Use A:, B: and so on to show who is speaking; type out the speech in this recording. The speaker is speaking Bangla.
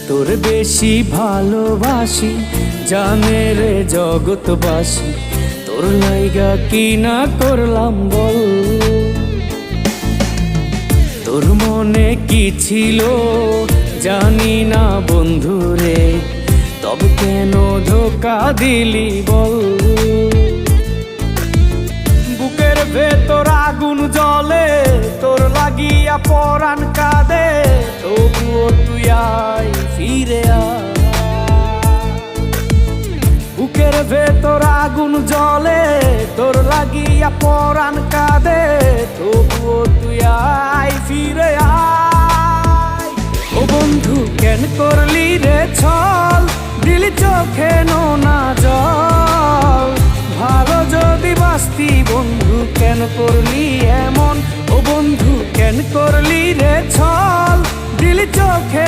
A: তোর বেশি ভালোবাসি জানে রে জগৎবাসী, তোর লাইগা কি না করলাম বল। তোর মনে কি ছিল জানি না বন্ধু রে, তবে কেন ধোকা দিলি বল। বুকের ভেতর আগুন জ্বলে তোর লাগিয়া পরাণ কাঁদে, তবুও তুই আয় ফিরে আয়। বুকের ভেতর আগুন জ্বলে তোর লাগিয়া পরাণ কাঁদে, তবুও তুই আয় ফিরে আয়। ও বন্ধু কেন করলি রে ছল, দিলি চোখে নোনা জল। ভালো যদি বাস্তি বন্ধু কেন করলি এমন, ও বন্ধু কেন করলি রে ছল, দিলি চোখে